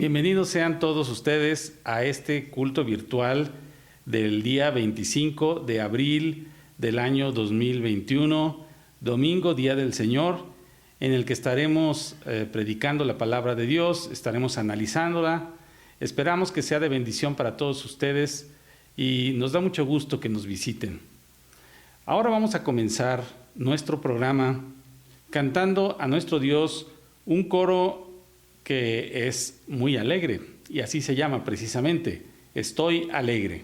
Bienvenidos sean todos ustedes a este culto virtual del día 25 de abril del año 2021, domingo, Día del Señor, en el que estaremos predicando la palabra de Dios, estaremos analizándola. Esperamos que sea de bendición para todos ustedes y nos da mucho gusto que nos visiten. Ahora vamos a comenzar nuestro programa cantando a nuestro Dios un coro que es muy alegre, y así se llama precisamente, Estoy Alegre.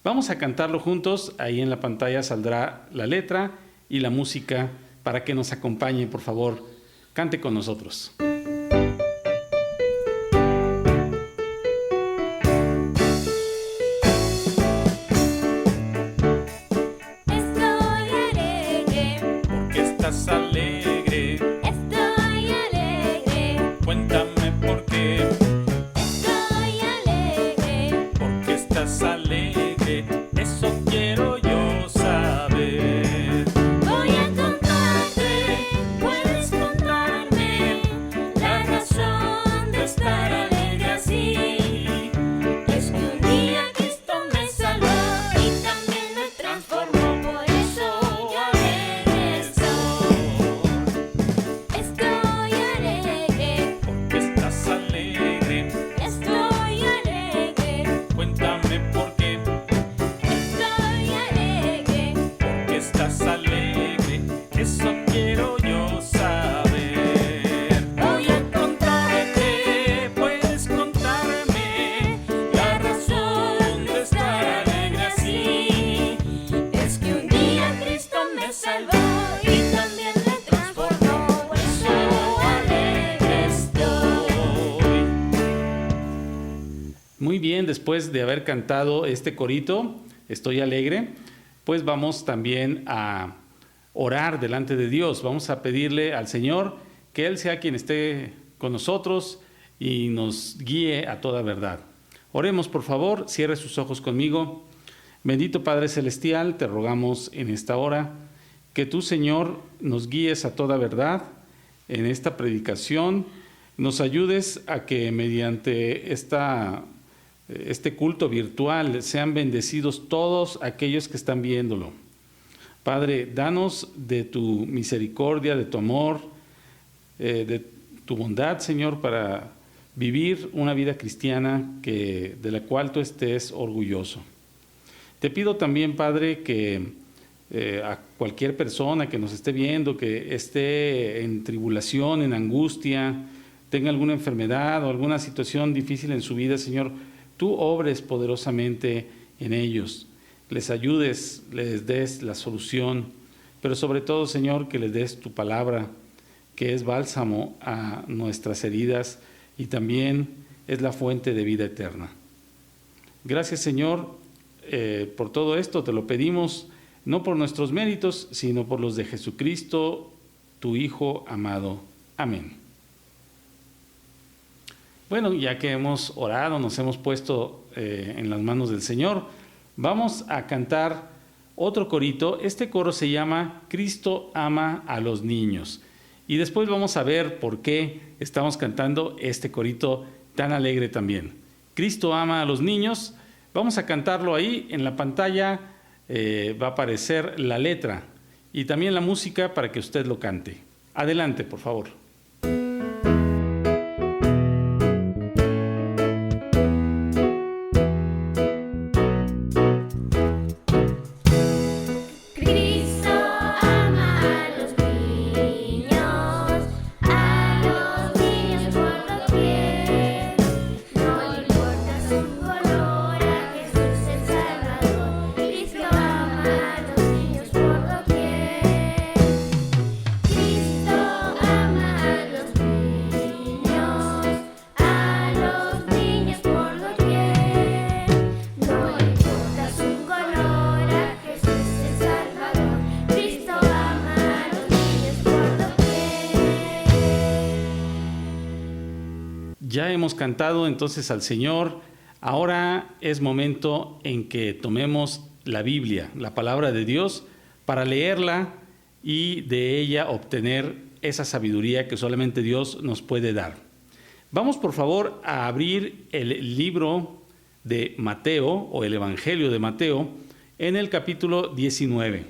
Vamos a cantarlo juntos, ahí en la pantalla saldrá la letra y la música para que nos acompañe, por favor, cante con nosotros. Muy bien, después de haber cantado este corito, Estoy Alegre, pues vamos también a orar delante de Dios. Vamos a pedirle al Señor que Él sea quien esté con nosotros y nos guíe a toda verdad. Oremos, por favor, cierre sus ojos conmigo. Bendito Padre Celestial, te rogamos en esta hora que tú, Señor, nos guíes a toda verdad en esta predicación, nos ayudes a que mediante este culto virtual sean bendecidos todos aquellos que están viéndolo. Padre, danos de tu misericordia, de tu amor, de tu bondad, Señor, para vivir una vida cristiana de la cual tú estés orgulloso. Te pido también, Padre, que a cualquier persona que nos esté viendo, que esté en tribulación, en angustia, tenga alguna enfermedad o alguna situación difícil en su vida, Señor, tú obres poderosamente en ellos, les ayudes, les des la solución, pero sobre todo, Señor, que les des tu palabra, que es bálsamo a nuestras heridas y también es la fuente de vida eterna. Gracias, Señor, por todo esto te lo pedimos, no por nuestros méritos, sino por los de Jesucristo, tu Hijo amado. Amén. Bueno, ya que hemos orado, nos hemos puesto en las manos del Señor, vamos a cantar otro corito. Este coro se llama Cristo ama a los niños. Y después vamos a ver por qué estamos cantando este corito tan alegre también. Cristo ama a los niños. Vamos a cantarlo ahí. En la pantalla va a aparecer la letra y también la música para que usted lo cante. Adelante, por favor. Ya hemos cantado entonces al Señor. Ahora es momento en que tomemos la Biblia, la palabra de Dios, para leerla y de ella obtener esa sabiduría que solamente Dios nos puede dar. Vamos por favor a abrir el libro de Mateo o el Evangelio de Mateo en el capítulo 19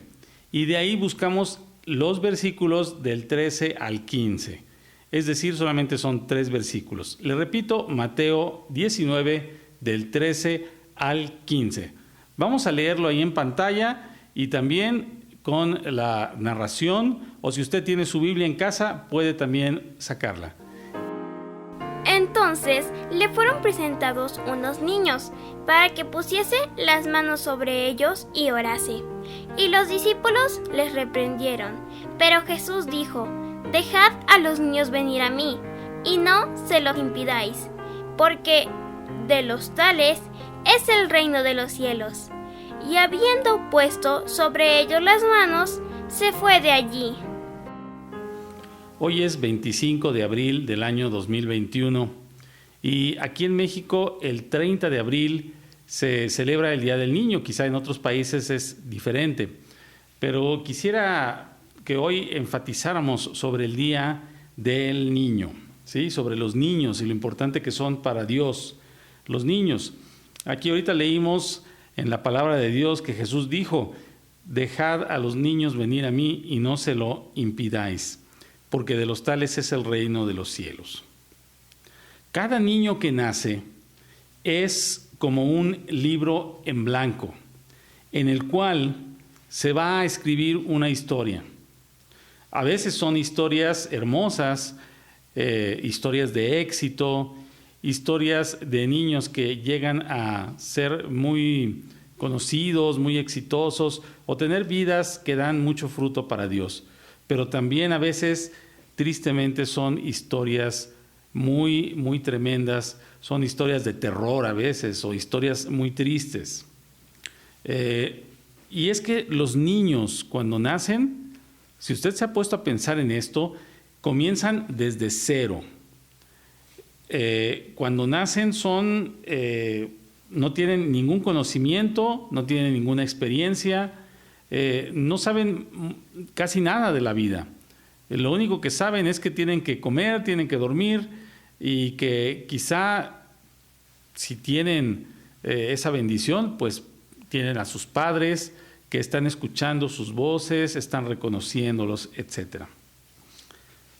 y de ahí buscamos los versículos del 13 al 15. Es decir, solamente son 3 versículos. Le repito, Mateo 19 del 13 al 15. Vamos a leerlo ahí en pantalla y también con la narración, o si usted tiene su Biblia en casa, puede también sacarla. Entonces le fueron presentados unos niños para que pusiese las manos sobre ellos y orase. Y los discípulos les reprendieron. Pero Jesús dijo: Dejad a los niños venir a mí, y no se los impidáis, porque de los tales es el reino de los cielos. Y habiendo puesto sobre ellos las manos, se fue de allí. Hoy es 25 de abril del año 2021 y aquí en México el 30 de abril se celebra el Día del Niño. Quizá en otros países es diferente, pero quisiera que hoy enfatizáramos sobre el Día del Niño, ¿sí? Sobre los niños y lo importante que son para Dios los niños. Aquí ahorita leímos en la palabra de Dios que Jesús dijo: dejad a los niños venir a mí y no se lo impidáis, porque de los tales es el reino de los cielos. Cada niño que nace es como un libro en blanco, en el cual se va a escribir una historia. A veces son historias hermosas, historias de éxito, historias de niños que llegan a ser muy conocidos, muy exitosos, o tener vidas que dan mucho fruto para Dios. Pero también a veces, tristemente, son historias muy, muy tremendas, son historias de terror a veces, o historias muy tristes. Y es que los niños, cuando nacen, si usted se ha puesto a pensar en esto, comienzan desde cero. Cuando nacen no tienen ningún conocimiento, no tienen ninguna experiencia, no saben casi nada de la vida. Lo único que saben es que tienen que comer, tienen que dormir y que quizá si tienen esa bendición, pues tienen a sus padres que están escuchando sus voces, están reconociéndolos, etc.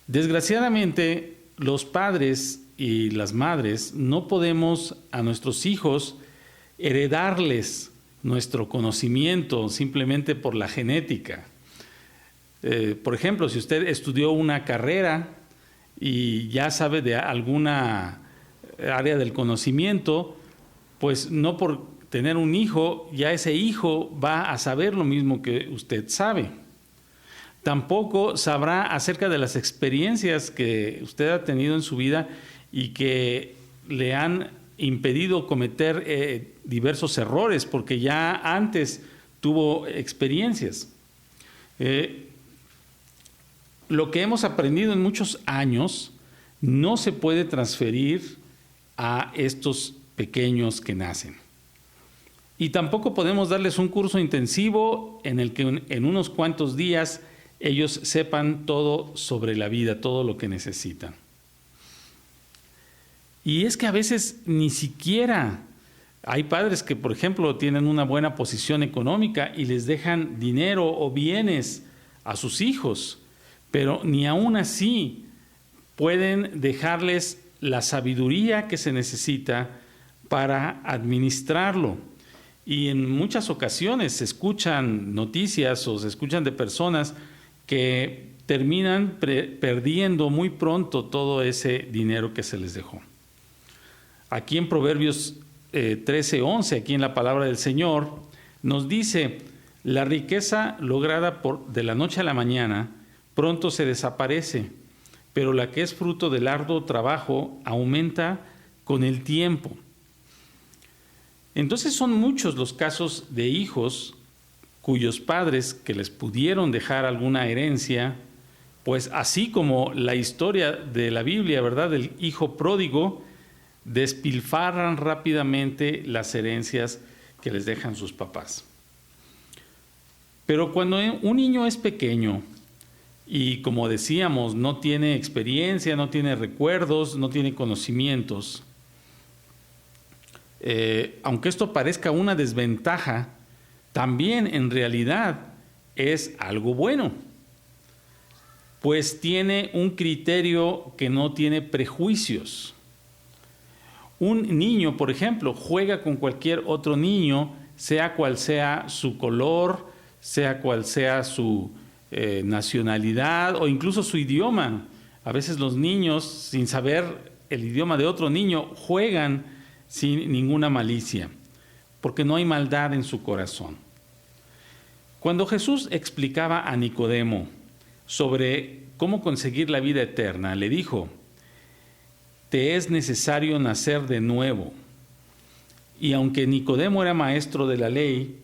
Desgraciadamente, los padres y las madres no podemos a nuestros hijos heredarles nuestro conocimiento simplemente por la genética. Por ejemplo, si usted estudió una carrera y ya sabe de alguna área del conocimiento, pues no por tener un hijo, ya ese hijo va a saber lo mismo que usted sabe. Tampoco sabrá acerca de las experiencias que usted ha tenido en su vida y que le han impedido cometer diversos errores, porque ya antes tuvo experiencias. Lo que hemos aprendido en muchos años no se puede transferir a estos pequeños que nacen. Y tampoco podemos darles un curso intensivo en el que en unos cuantos días ellos sepan todo sobre la vida, todo lo que necesitan. Y es que a veces ni siquiera hay padres que, por ejemplo, tienen una buena posición económica y les dejan dinero o bienes a sus hijos, pero ni aún así pueden dejarles la sabiduría que se necesita para administrarlo. Y en muchas ocasiones se escuchan noticias o se escuchan de personas que terminan perdiendo muy pronto todo ese dinero que se les dejó. Aquí en Proverbios 13:11, aquí en la palabra del Señor, nos dice: la riqueza lograda de la noche a la mañana pronto se desaparece, pero la que es fruto del arduo trabajo aumenta con el tiempo. Entonces son muchos los casos de hijos cuyos padres que les pudieron dejar alguna herencia, pues así como la historia de la Biblia, ¿verdad?, del hijo pródigo, despilfarran rápidamente las herencias que les dejan sus papás. Pero cuando un niño es pequeño y, como decíamos, no tiene experiencia, no tiene recuerdos, no tiene conocimientos. Aunque esto parezca una desventaja, también en realidad es algo bueno, pues tiene un criterio que no tiene prejuicios. Un niño, por ejemplo, juega con cualquier otro niño, sea cual sea su color, sea cual sea su nacionalidad o incluso su idioma. A veces los niños, sin saber el idioma de otro niño, juegan sin ninguna malicia, porque no hay maldad en su corazón. Cuando Jesús explicaba a Nicodemo sobre cómo conseguir la vida eterna, le dijo: te es necesario nacer de nuevo. Y aunque Nicodemo era maestro de la ley,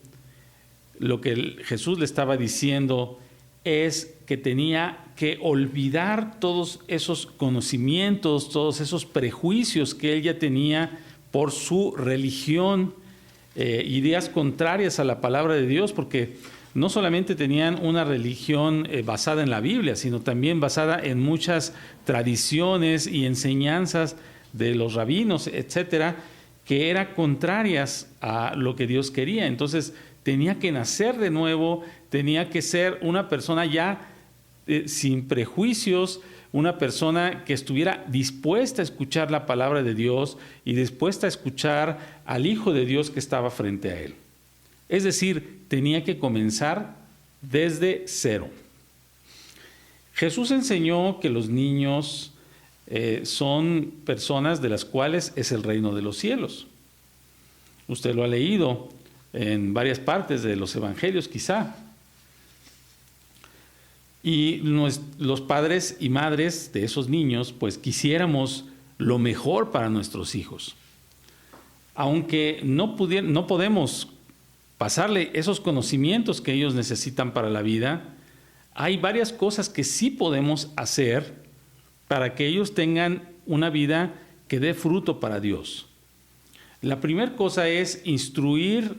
lo que Jesús le estaba diciendo es que tenía que olvidar todos esos conocimientos, todos esos prejuicios que él ya tenía por su religión, ideas contrarias a la palabra de Dios, porque no solamente tenían una religión basada en la Biblia, sino también basada en muchas tradiciones y enseñanzas de los rabinos, etcétera, que eran contrarias a lo que Dios quería. Entonces tenía que nacer de nuevo, tenía que ser una persona ya sin prejuicios, una persona que estuviera dispuesta a escuchar la palabra de Dios y dispuesta a escuchar al Hijo de Dios que estaba frente a él. Es decir, tenía que comenzar desde cero. Jesús enseñó que los niños son personas de las cuales es el reino de los cielos. Usted lo ha leído en varias partes de los evangelios, quizá. Y los padres y madres de esos niños, pues quisiéramos lo mejor para nuestros hijos. Aunque no podemos pasarle esos conocimientos que ellos necesitan para la vida, hay varias cosas que sí podemos hacer para que ellos tengan una vida que dé fruto para Dios. La primera cosa es instruir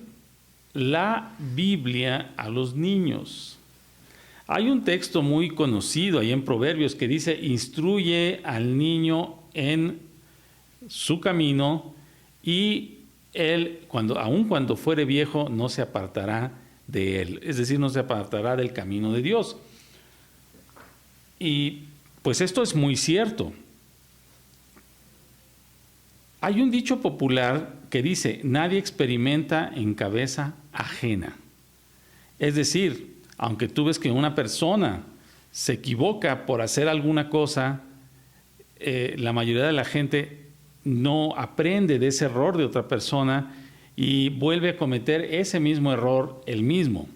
la Biblia a los niños. Hay un texto muy conocido ahí en Proverbios que dice: instruye al niño en su camino y él, aun cuando fuere viejo, no se apartará de él. Es decir, no se apartará del camino de Dios. Y pues esto es muy cierto. Hay un dicho popular que dice: nadie experimenta en cabeza ajena. Es decir, aunque tú ves que una persona se equivoca por hacer alguna cosa, la mayoría de la gente no aprende de ese error de otra persona y vuelve a cometer ese mismo error él mismo.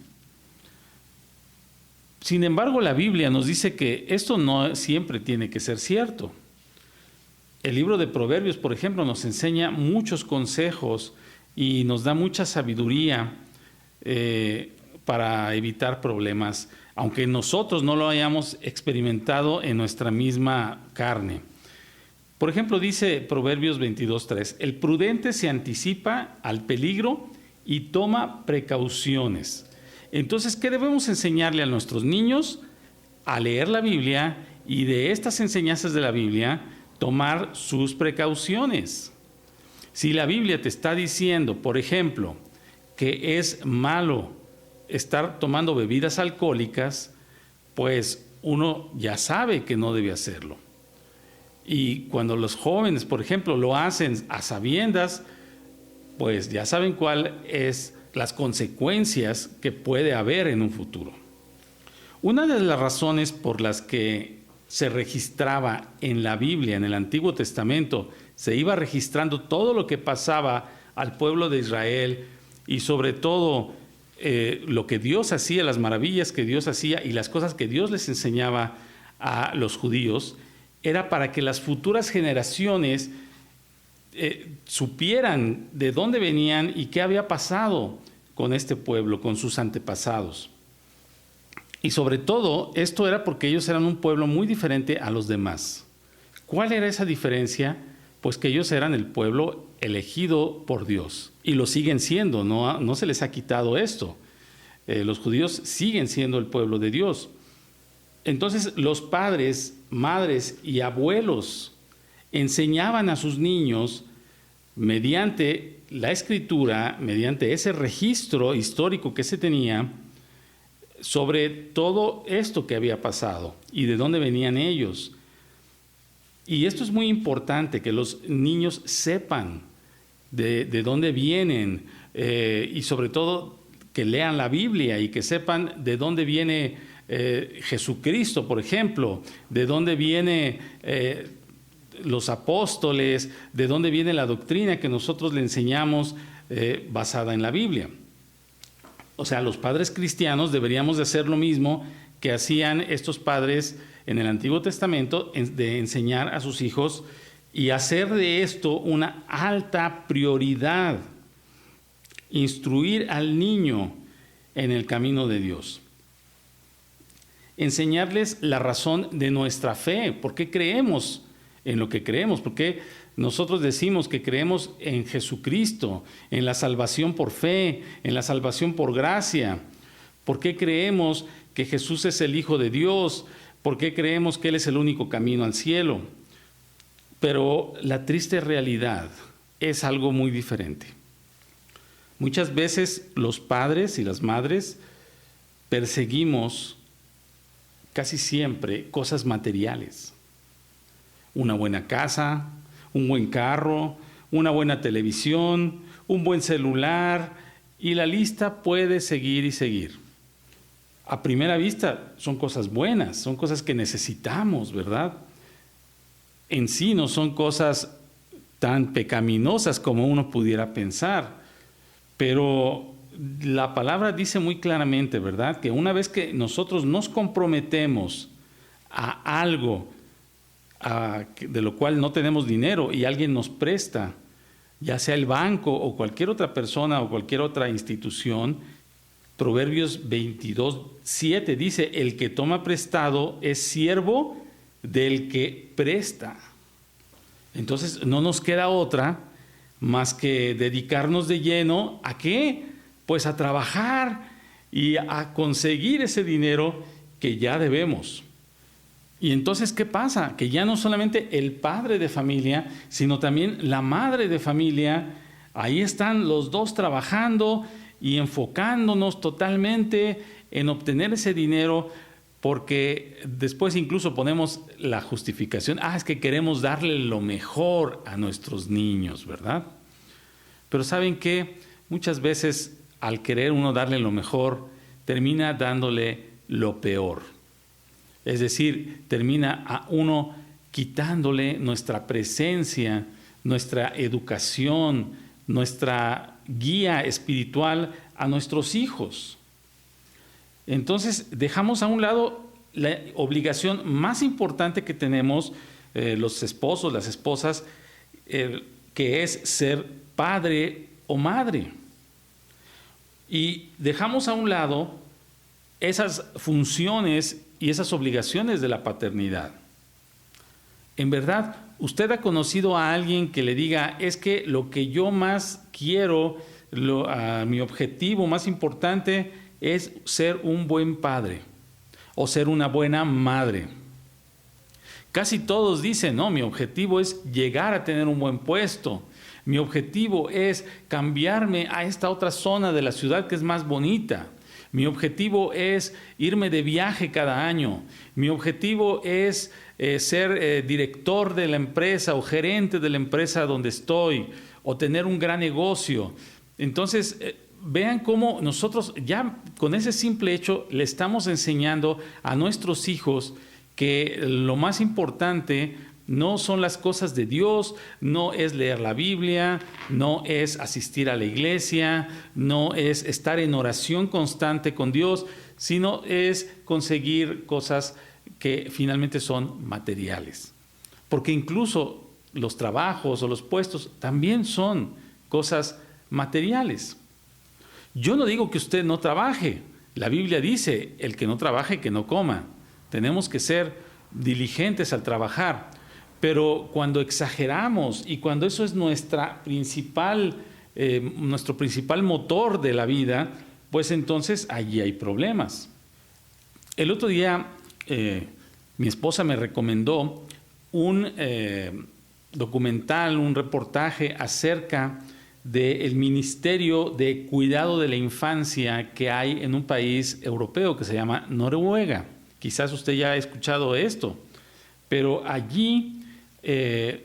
Sin embargo, la Biblia nos dice que esto no siempre tiene que ser cierto. El libro de Proverbios, por ejemplo, nos enseña muchos consejos y nos da mucha sabiduría para evitar problemas, aunque nosotros no lo hayamos experimentado en nuestra misma carne. Por ejemplo, dice Proverbios 22:3, el prudente se anticipa al peligro y toma precauciones. Entonces, ¿qué debemos enseñarle a nuestros niños? A leer la Biblia y de estas enseñanzas de la Biblia tomar sus precauciones. Si la Biblia te está diciendo, por ejemplo, que es malo estar tomando bebidas alcohólicas, pues uno ya sabe que no debe hacerlo. Y cuando los jóvenes, por ejemplo, lo hacen a sabiendas, pues ya saben cuál es las consecuencias que puede haber en un futuro. Una de las razones por las que se registraba en la Biblia, en el Antiguo Testamento, se iba registrando todo lo que pasaba al pueblo de Israel y sobre todo lo que Dios hacía, las maravillas que Dios hacía y las cosas que Dios les enseñaba a los judíos, era para que las futuras generaciones supieran de dónde venían y qué había pasado con este pueblo, con sus antepasados. Y sobre todo, esto era porque ellos eran un pueblo muy diferente a los demás. ¿Cuál era esa diferencia? Pues que ellos eran el pueblo elegido por Dios. Y lo siguen siendo, no se les ha quitado esto. Los judíos siguen siendo el pueblo de Dios. Entonces los padres, madres y abuelos enseñaban a sus niños mediante la escritura, mediante ese registro histórico que se tenía sobre todo esto que había pasado y de dónde venían ellos. Y esto es muy importante, que los niños sepan de dónde vienen y sobre todo que lean la Biblia y que sepan de dónde viene Jesucristo, por ejemplo, de dónde viene los apóstoles, de dónde viene la doctrina que nosotros le enseñamos basada en la Biblia. O sea, los padres cristianos deberíamos de hacer lo mismo que hacían estos padres en el Antiguo Testamento, de enseñar a sus hijos y hacer de esto una alta prioridad, instruir al niño en el camino de Dios. Enseñarles la razón de nuestra fe, por qué creemos en lo que creemos, por qué nosotros decimos que creemos en Jesucristo, en la salvación por fe, en la salvación por gracia, por qué creemos que Jesús es el Hijo de Dios, por qué creemos que Él es el único camino al cielo. Pero la triste realidad es algo muy diferente. Muchas veces los padres y las madres perseguimos casi siempre cosas materiales. Una buena casa, un buen carro, una buena televisión, un buen celular, y la lista puede seguir y seguir. A primera vista son cosas buenas, son cosas que necesitamos, ¿verdad? En sí no son cosas tan pecaminosas como uno pudiera pensar, pero la palabra dice muy claramente, ¿verdad?, que una vez que nosotros nos comprometemos a algo de lo cual no tenemos dinero y alguien nos presta, ya sea el banco o cualquier otra persona o cualquier otra institución, Proverbios 22:7 dice: el que toma prestado es siervo del que presta. Entonces no nos queda otra más que dedicarnos de lleno ¿a qué? Pues a trabajar y a conseguir ese dinero que ya debemos. Y entonces, ¿qué pasa? Que ya no solamente el padre de familia, sino también la madre de familia, ahí están los dos trabajando y enfocándonos totalmente en obtener ese dinero, porque después incluso ponemos la justificación, es que queremos darle lo mejor a nuestros niños, ¿verdad? Pero ¿saben qué? Muchas veces al querer uno darle lo mejor, termina dándole lo peor. Es decir, termina a uno quitándole nuestra presencia, nuestra educación, nuestra guía espiritual a nuestros hijos. Entonces, dejamos a un lado la obligación más importante que tenemos los esposos, las esposas, que es ser padre o madre. Y dejamos a un lado esas funciones y esas obligaciones de la paternidad. En verdad, ¿usted ha conocido a alguien que le diga, es que lo que yo más quiero, mi objetivo más importante es ser un buen padre o ser una buena madre? Casi todos dicen, no, mi objetivo es llegar a tener un buen puesto. Mi objetivo es cambiarme a esta otra zona de la ciudad que es más bonita. Mi objetivo es irme de viaje cada año. Mi objetivo es ser director de la empresa o gerente de la empresa donde estoy, o tener un gran negocio. Entonces, vean cómo nosotros ya con ese simple hecho le estamos enseñando a nuestros hijos que lo más importante no son las cosas de Dios, no es leer la Biblia, no es asistir a la iglesia, no es estar en oración constante con Dios, sino es conseguir cosas que finalmente son materiales. Porque incluso los trabajos o los puestos también son cosas materiales. Yo no digo que usted no trabaje. La Biblia dice, el que no trabaje, que no coma. Tenemos que ser diligentes al trabajar. Pero cuando exageramos y cuando eso es nuestro principal motor de la vida, pues entonces allí hay problemas. El otro día mi esposa me recomendó un documental, un reportaje acerca del Ministerio de Cuidado de la Infancia que hay en un país europeo que se llama Noruega. Quizás usted ya ha escuchado esto, pero allí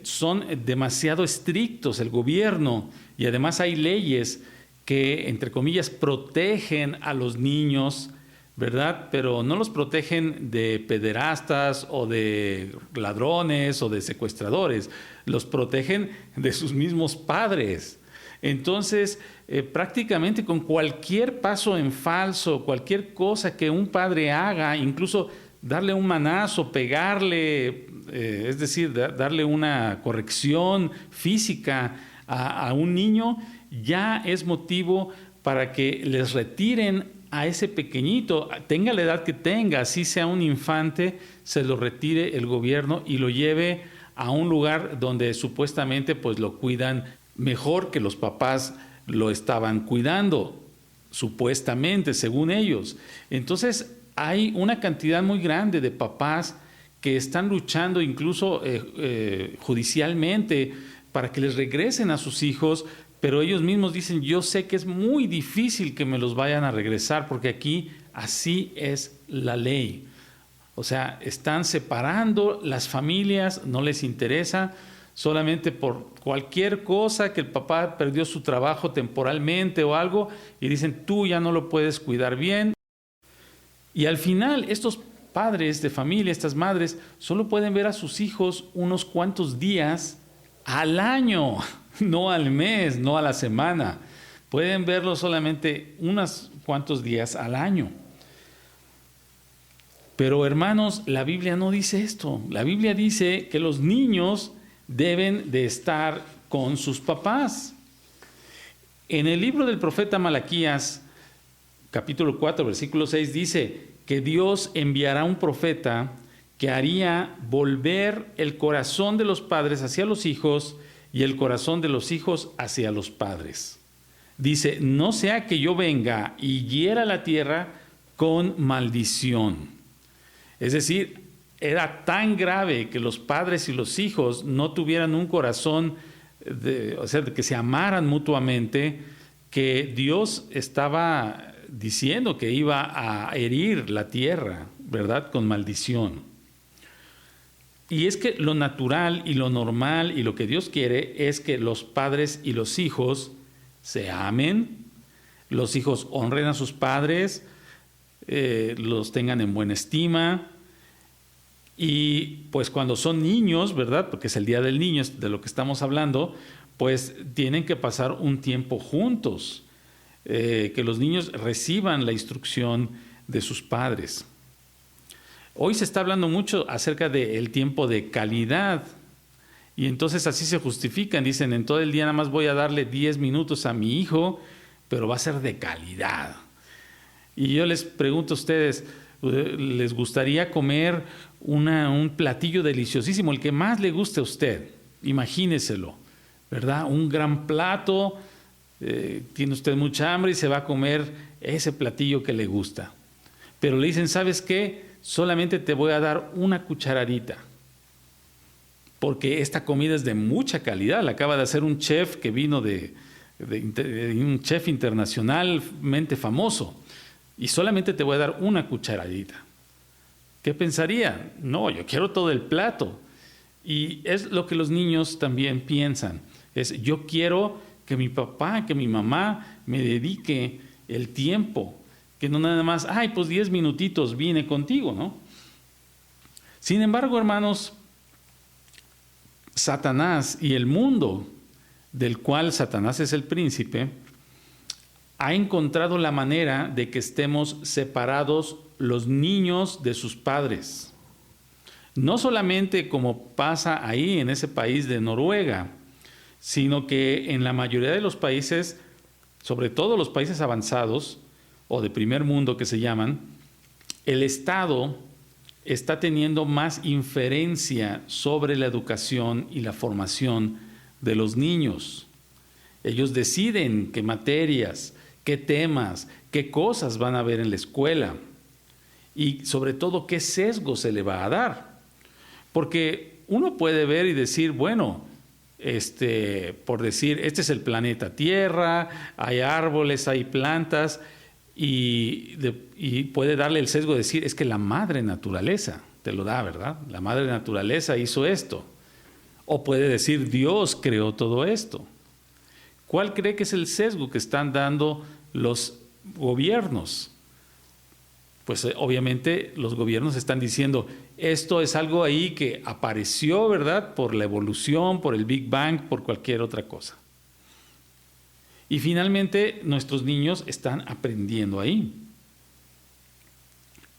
son demasiado estrictos el gobierno y además hay leyes que, entre comillas, protegen a los niños, ¿verdad? Pero no los protegen de pederastas o de ladrones o de secuestradores, los protegen de sus mismos padres. Entonces, prácticamente con cualquier paso en falso, cualquier cosa que un padre haga, incluso darle un manazo, pegarle, es decir, darle una corrección física a un niño, ya es motivo para que les retiren a ese pequeñito, tenga la edad que tenga, así sea un infante, se lo retire el gobierno y lo lleve a un lugar donde supuestamente pues lo cuidan mejor que los papás lo estaban cuidando, supuestamente, según ellos. Entonces, hay una cantidad muy grande de papás que están luchando incluso judicialmente para que les regresen a sus hijos, pero ellos mismos dicen, yo sé que es muy difícil que me los vayan a regresar porque aquí así es la ley. O sea, están separando las familias, no les interesa, solamente por cualquier cosa que el papá perdió su trabajo temporalmente o algo y dicen, tú ya no lo puedes cuidar bien. Y al final estos padres de familia, estas madres, solo pueden ver a sus hijos unos cuantos días al año, no al mes, no a la semana. Pueden verlos solamente unos cuantos días al año. Pero hermanos, la Biblia no dice esto. La Biblia dice que los niños deben de estar con sus papás. En el libro del profeta Malaquías, capítulo 4, versículo 6, dice que Dios enviará un profeta que haría volver el corazón de los padres hacia los hijos y el corazón de los hijos hacia los padres. Dice, no sea que yo venga y hiera la tierra con maldición. Es decir, era tan grave que los padres y los hijos no tuvieran un corazón, o sea, que se amaran mutuamente, que Dios estaba diciendo que iba a herir la tierra, ¿verdad?, con maldición. Y es que lo natural y lo normal y lo que Dios quiere es que los padres y los hijos se amen, los hijos honren a sus padres, los tengan en buena estima. Y pues cuando son niños, ¿verdad?, porque es el Día del Niño de lo que estamos hablando, pues tienen que pasar un tiempo juntos, que los niños reciban la instrucción de sus padres. Hoy se está hablando mucho acerca del tiempo de calidad y entonces así se justifican, dicen, en todo el día nada más voy a darle 10 minutos a mi hijo, pero va a ser de calidad. Y yo les pregunto a ustedes, ¿les gustaría comer un platillo deliciosísimo, el que más le guste a usted? Imagíneselo, ¿verdad? Un gran plato, tiene usted mucha hambre y se va a comer ese platillo que le gusta. Pero le dicen, ¿sabes qué? Solamente te voy a dar una cucharadita, porque esta comida es de mucha calidad, la acaba de hacer un chef que vino de un chef internacionalmente famoso, y solamente te voy a dar una cucharadita. ¿Qué pensaría? No, yo quiero todo el plato. Y es lo que los niños también piensan, es yo quiero que mi papá, que mi mamá me dedique el tiempo, que no nada más, ay, pues 10 minutitos vine contigo, ¿no? Sin embargo, hermanos, Satanás y el mundo del cual Satanás es el príncipe, ha encontrado la manera de que estemos separados los niños de sus padres. No solamente como pasa ahí en ese país de Noruega, sino que en la mayoría de los países, sobre todo los países avanzados o de primer mundo que se llaman, el Estado está teniendo más inferencia sobre la educación y la formación de los niños. Ellos deciden qué materias, qué temas, qué cosas van a ver en la escuela. y sobre todo qué sesgo se le va a dar. Porque uno puede ver y decir, bueno, por decir, este es el planeta Tierra, hay árboles, hay plantas, y puede darle el sesgo de decir, es que la madre naturaleza te lo da, ¿verdad? La madre naturaleza hizo esto. O puede decir, Dios creó todo esto. ¿Cuál cree que es el sesgo que están dando los gobiernos? Pues obviamente los gobiernos están diciendo, esto es algo ahí que apareció, ¿verdad? Por la evolución, por el Big Bang, por cualquier otra cosa. Y finalmente nuestros niños están aprendiendo ahí.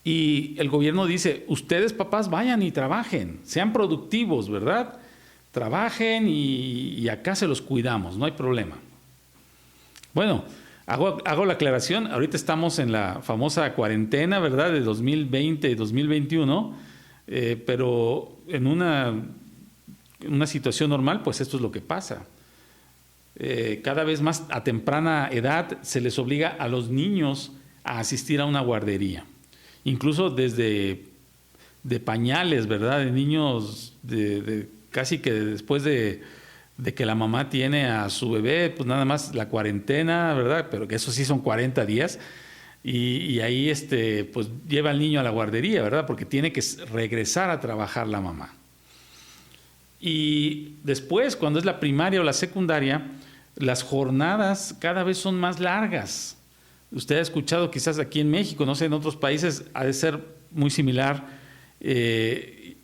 Y el gobierno dice, ustedes papás vayan y trabajen, sean productivos, ¿verdad? Trabajen y acá se los cuidamos, no hay problema. Bueno, hago la aclaración, ahorita estamos en la famosa cuarentena, ¿verdad? De 2020 y 2021, pero en una situación normal, pues esto es lo que pasa. Cada vez más a temprana edad se les obliga a los niños a asistir a una guardería. Incluso desde de pañales, ¿verdad? De niños casi que después de que la mamá tiene a su bebé, pues nada más la cuarentena, ¿verdad? Pero que eso sí son 40 días. Y ahí pues lleva al niño a la guardería, ¿verdad? Porque tiene que regresar a trabajar la mamá. Y después, cuando es la primaria o la secundaria, las jornadas cada vez son más largas. Usted ha escuchado quizás aquí en México, no sé, en otros países ha de ser muy similar,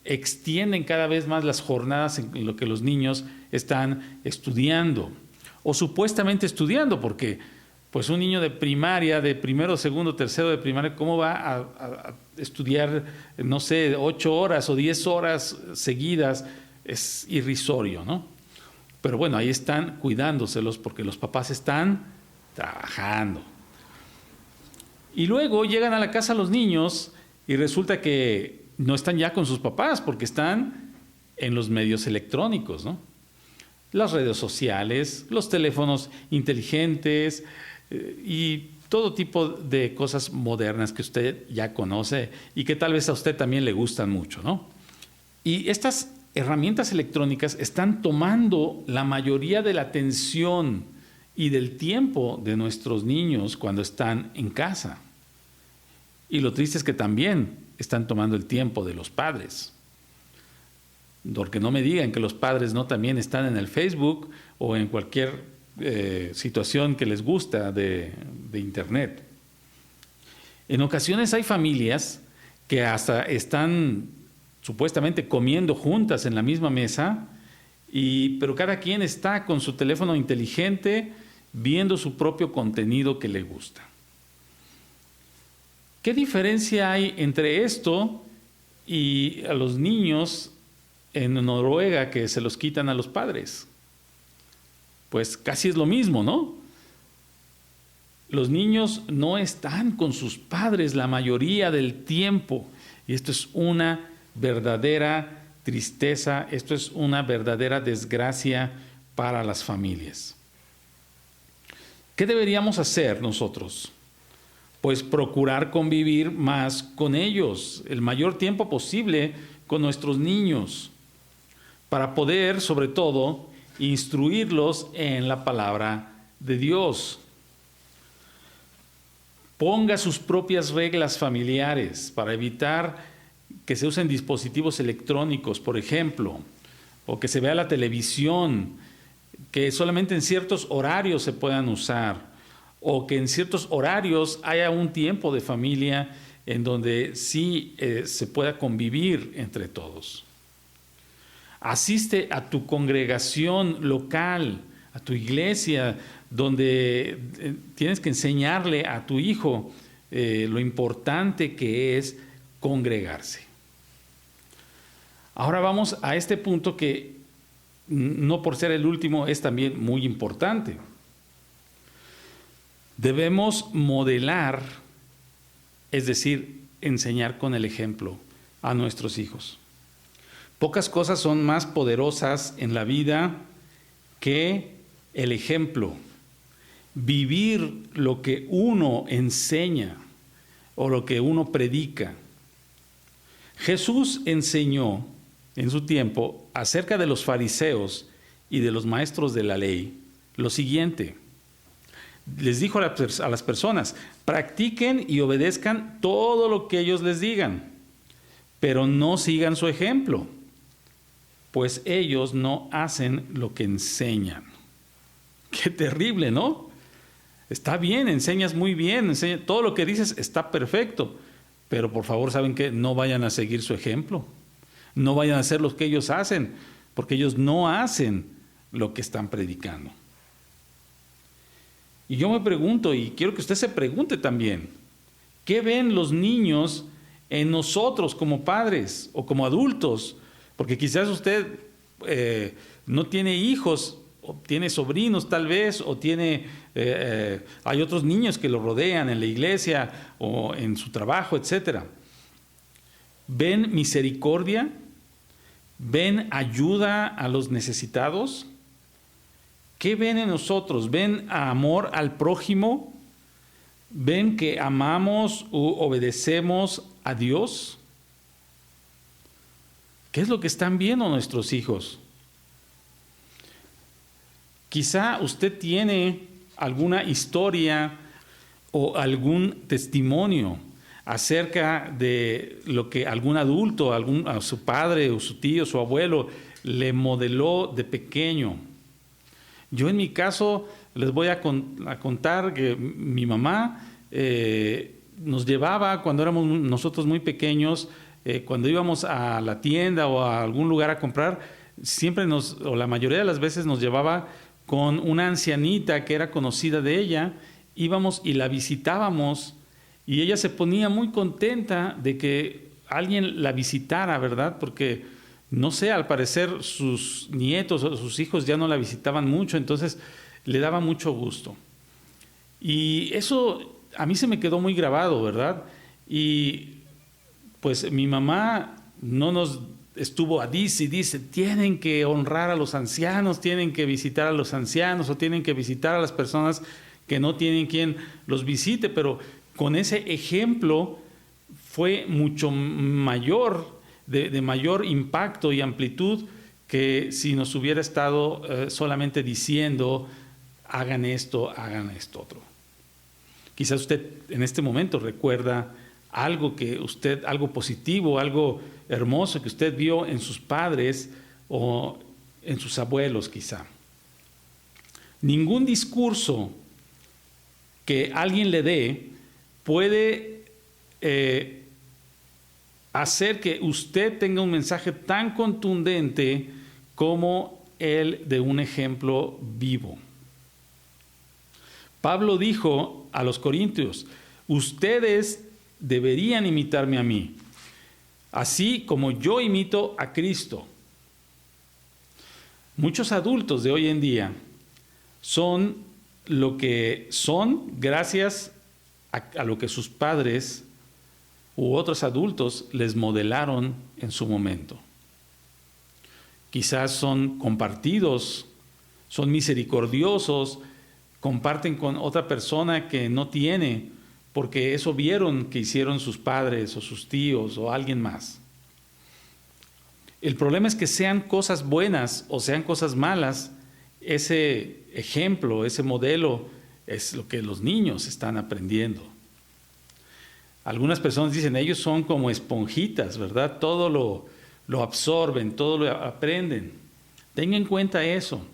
extienden cada vez más las jornadas en lo que los niños están estudiando o supuestamente estudiando, porque pues un niño de primaria, de primero, segundo, tercero de primaria, ¿cómo va a estudiar, no sé, 8 horas o 10 horas seguidas? Es irrisorio, ¿no? Pero bueno, ahí están cuidándoselos porque los papás están trabajando. Y luego llegan a la casa los niños y resulta que no están ya con sus papás porque están en los medios electrónicos, ¿no? Las redes sociales, los teléfonos inteligentes y todo tipo de cosas modernas que usted ya conoce y que tal vez a usted también le gustan mucho, ¿no? Y estas herramientas electrónicas están tomando la mayoría de la atención y del tiempo de nuestros niños cuando están en casa. Y lo triste es que también están tomando el tiempo de los padres. Porque no me digan que los padres no también están en el Facebook o en cualquier situación que les gusta de Internet. En ocasiones hay familias que hasta están supuestamente comiendo juntas en la misma mesa, pero cada quien está con su teléfono inteligente viendo su propio contenido que le gusta. ¿Qué diferencia hay entre esto y a los niños en Noruega que se los quitan a los padres? Pues casi es lo mismo, ¿no? Los niños no están con sus padres la mayoría del tiempo y esto es una verdadera tristeza, esto es una verdadera desgracia para las familias. ¿Qué deberíamos hacer nosotros? Pues procurar convivir más con ellos, el mayor tiempo posible con nuestros niños, para poder, sobre todo, instruirlos en la palabra de Dios. Ponga sus propias reglas familiares para evitar que se usen dispositivos electrónicos, por ejemplo, o que se vea la televisión, que solamente en ciertos horarios se puedan usar, o que en ciertos horarios haya un tiempo de familia en donde sí se pueda convivir entre todos. Asiste a tu congregación local, a tu iglesia, donde tienes que enseñarle a tu hijo lo importante que es congregarse. Ahora vamos a este punto que, no por ser el último, es también muy importante. Debemos modelar, es decir, enseñar con el ejemplo a nuestros hijos. Pocas cosas son más poderosas en la vida que el ejemplo. Vivir lo que uno enseña o lo que uno predica. Jesús enseñó en su tiempo acerca de los fariseos y de los maestros de la ley lo siguiente. Les dijo a las personas: practiquen y obedezcan todo lo que ellos les digan, pero no sigan su ejemplo, pues ellos no hacen lo que enseñan. Qué terrible, ¿no? Está bien, enseñas muy bien, todo lo que dices está perfecto, pero por favor, ¿saben qué? No vayan a seguir su ejemplo, no vayan a hacer lo que ellos hacen, porque ellos no hacen lo que están predicando. Y yo me pregunto, y quiero que usted se pregunte también, ¿qué ven los niños en nosotros como padres o como adultos? Porque quizás usted no tiene hijos, o tiene sobrinos tal vez, o hay otros niños que lo rodean en la iglesia o en su trabajo, etc. ¿Ven misericordia? ¿Ven ayuda a los necesitados? ¿Qué ven en nosotros? ¿Ven amor al prójimo? ¿Ven que amamos u obedecemos a Dios? ¿Qué es lo que están viendo nuestros hijos? Quizá usted tiene alguna historia o algún testimonio acerca de lo que algún adulto, a su padre o su tío, su abuelo, le modeló de pequeño. Yo en mi caso les voy a contar que mi mamá nos llevaba cuando éramos nosotros muy pequeños, cuando íbamos a la tienda o a algún lugar a comprar, siempre o la mayoría de las veces nos llevaba con una ancianita que era conocida de ella, íbamos y la visitábamos y ella se ponía muy contenta de que alguien la visitara, ¿verdad? Porque no sé, al parecer sus nietos o sus hijos ya no la visitaban mucho, entonces le daba mucho gusto. Y eso a mí se me quedó muy grabado, ¿verdad? Y pues mi mamá no nos estuvo a dice, tienen que honrar a los ancianos, tienen que visitar a los ancianos o tienen que visitar a las personas que no tienen quien los visite, pero con ese ejemplo fue mucho mayor, de mayor impacto y amplitud que si nos hubiera estado solamente diciendo hagan esto otro. Quizás usted en este momento recuerda algo positivo, algo hermoso que usted vio en sus padres o en sus abuelos quizá. Ningún discurso que alguien le dé puede hacer que usted tenga un mensaje tan contundente como el de un ejemplo vivo. Pablo dijo a los corintios: ustedes deberían imitarme a mí, así como yo imito a Cristo. Muchos adultos de hoy en día son lo que son gracias a lo que sus padres u otros adultos les modelaron en su momento. Quizás son compartidos, son misericordiosos, comparten con otra persona que no tiene, porque eso vieron que hicieron sus padres o sus tíos o alguien más. El problema es que sean cosas buenas o sean cosas malas, ese ejemplo, ese modelo es lo que los niños están aprendiendo. Algunas personas dicen, ellos son como esponjitas, ¿verdad? Todo lo absorben, todo lo aprenden. Tenga en cuenta eso.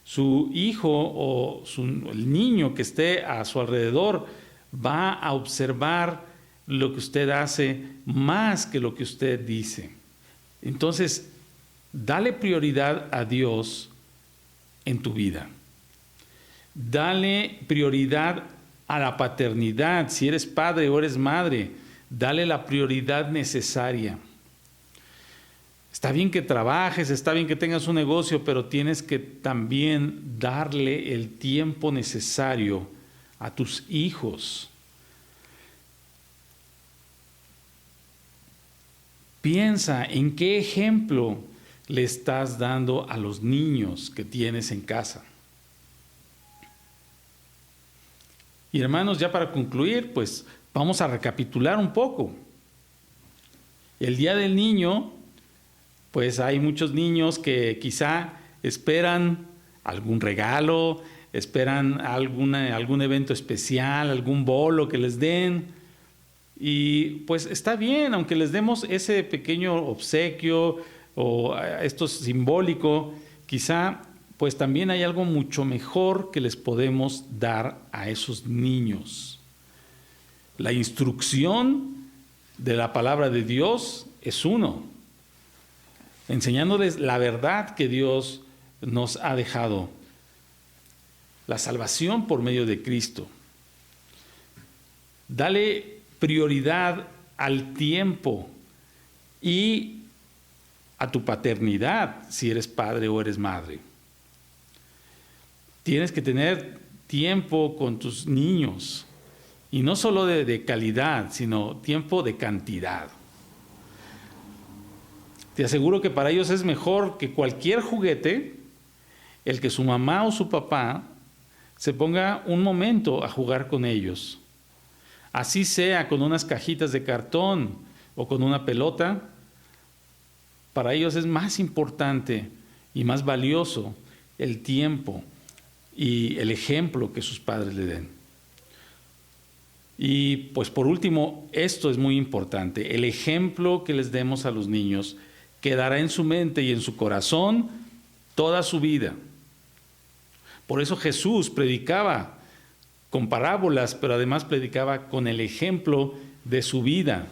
Su hijo o el niño que esté a su alrededor va a observar lo que usted hace más que lo que usted dice. Entonces, dale prioridad a Dios en tu vida. Dale prioridad a la paternidad. Si eres padre o eres madre, dale la prioridad necesaria. Está bien que trabajes, está bien que tengas un negocio, pero tienes que también darle el tiempo necesario a tus hijos. Piensa en qué ejemplo le estás dando a los niños que tienes en casa. Y hermanos, ya para concluir, pues vamos a recapitular un poco. El Día del Niño, pues hay muchos niños que quizá esperan algún regalo, esperan algún evento especial, algún bolo que les den. Y pues está bien, aunque les demos ese pequeño obsequio o esto es simbólico, quizá pues también hay algo mucho mejor que les podemos dar a esos niños. La instrucción de la palabra de Dios es uno, enseñándoles la verdad que Dios nos ha dejado, la salvación por medio de Cristo. Dale prioridad al tiempo y a tu paternidad si eres padre o eres madre. Tienes que tener tiempo con tus niños, y no solo de calidad, sino tiempo de cantidad. Te aseguro que para ellos es mejor que cualquier juguete el que su mamá o su papá se ponga un momento a jugar con ellos. Así sea con unas cajitas de cartón o con una pelota, para ellos es más importante y más valioso el tiempo y el ejemplo que sus padres le den. Y pues por último, esto es muy importante, el ejemplo que les demos a los niños quedará en su mente y en su corazón toda su vida. Por eso Jesús predicaba con parábolas, pero además predicaba con el ejemplo de su vida.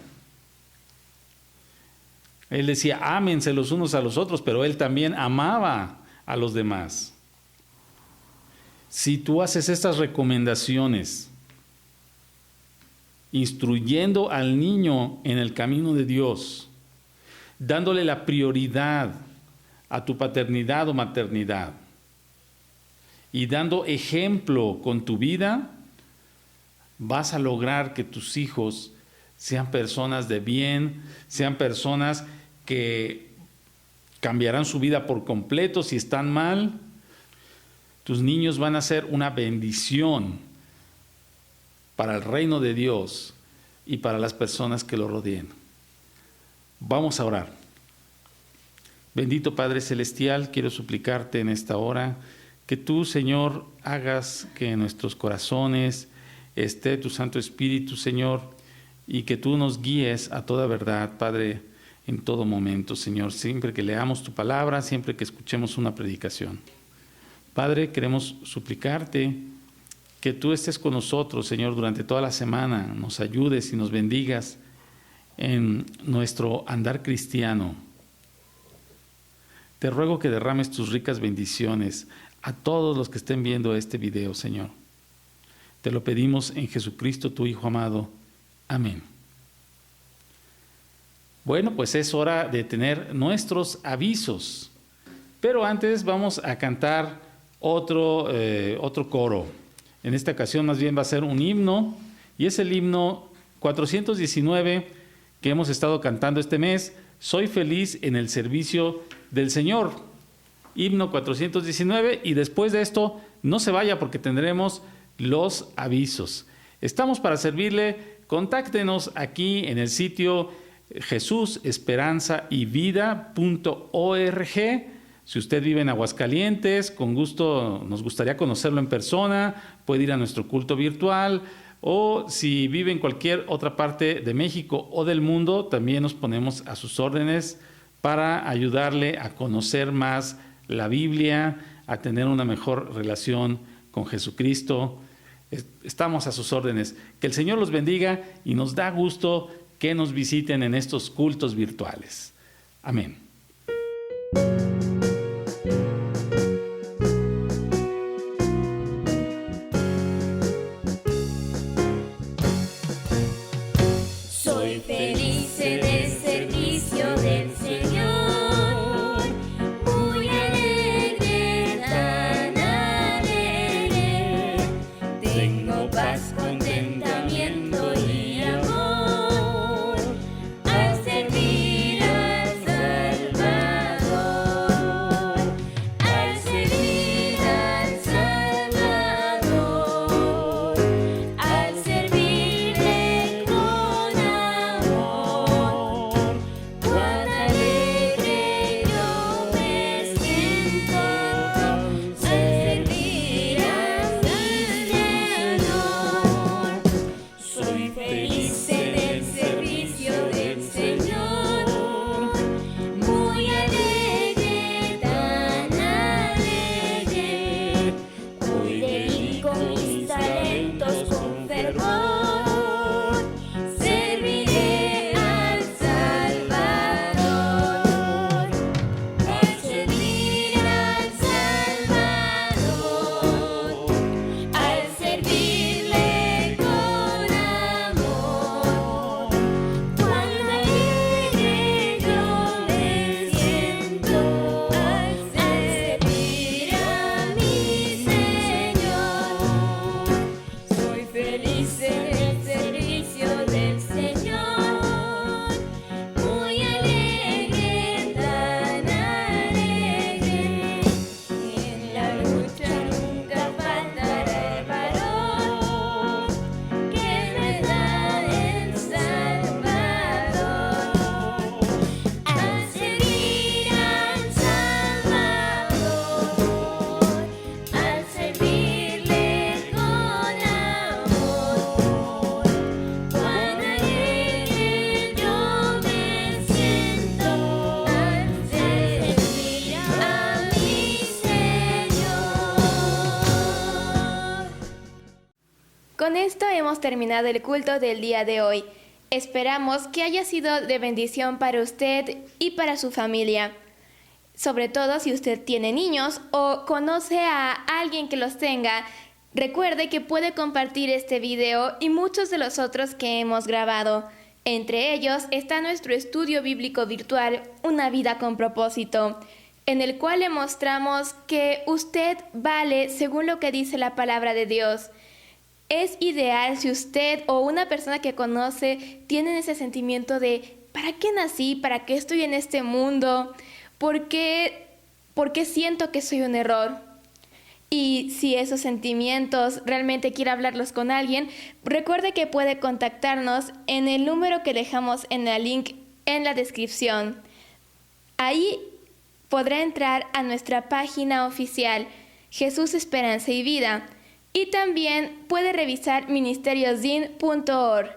Él decía, ámense los unos a los otros, pero él también amaba a los demás. Si tú haces estas recomendaciones, instruyendo al niño en el camino de Dios, dándole la prioridad a tu paternidad o maternidad, y dando ejemplo con tu vida, vas a lograr que tus hijos sean personas de bien, sean personas que cambiarán su vida por completo si están mal. Tus niños van a ser una bendición para el reino de Dios y para las personas que lo rodeen. Vamos a orar. Bendito Padre Celestial, quiero suplicarte en esta hora que tú, Señor, hagas que en nuestros corazones esté tu Santo Espíritu, Señor, y que tú nos guíes a toda verdad, Padre, en todo momento, Señor, siempre que leamos tu palabra, siempre que escuchemos una predicación. Padre, queremos suplicarte que tú estés con nosotros, Señor, durante toda la semana, nos ayudes y nos bendigas en nuestro andar cristiano. Te ruego que derrames tus ricas bendiciones a todos los que estén viendo este video, Señor. Te lo pedimos en Jesucristo, tu Hijo amado. Amén. Bueno, pues es hora de tener nuestros avisos. Pero antes vamos a cantar otro coro. En esta ocasión más bien va a ser un himno, y es el himno 419 que hemos estado cantando este mes. Soy feliz en el servicio del Señor. Himno 419, y después de esto no se vaya porque tendremos los avisos. Estamos para servirle. Contáctenos aquí en el sitio jesusesperanzayvida.org. Si usted vive en Aguascalientes, con gusto nos gustaría conocerlo en persona, puede ir a nuestro culto virtual, o si vive en cualquier otra parte de México o del mundo, también nos ponemos a sus órdenes para ayudarle a conocer más la Biblia, a tener una mejor relación con Jesucristo. Estamos a sus órdenes. Que el Señor los bendiga, y nos da gusto que nos visiten en estos cultos virtuales. Amén. Soy feliz en el servicio del Señor, muy alegre, tan alegre. Tengo paz, contentamiento y amor al servir al Salvador. Con esto hemos terminado el culto del día de hoy. Esperamos que haya sido de bendición para usted y para su familia. Sobre todo si usted tiene niños o conoce a alguien que los tenga, recuerde que puede compartir este video y muchos de los otros que hemos grabado. Entre ellos está nuestro estudio bíblico virtual, Una vida con propósito, en el cual le mostramos que usted vale según lo que dice la palabra de Dios. Es ideal si usted o una persona que conoce tienen ese sentimiento de ¿para qué nací? ¿Para qué estoy en este mundo? ¿Por qué siento que soy un error? Y si esos sentimientos realmente quiere hablarlos con alguien, recuerde que puede contactarnos en el número que dejamos en el link en la descripción. Ahí podrá entrar a nuestra página oficial Jesús, Esperanza y Vida. Y también puede revisar ministeriosdin.org.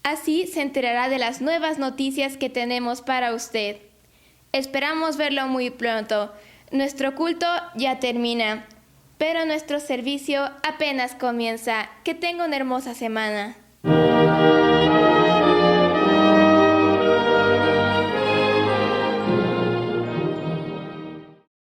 Así se enterará de las nuevas noticias que tenemos para usted. Esperamos verlo muy pronto. Nuestro culto ya termina, pero nuestro servicio apenas comienza. Que tenga una hermosa semana.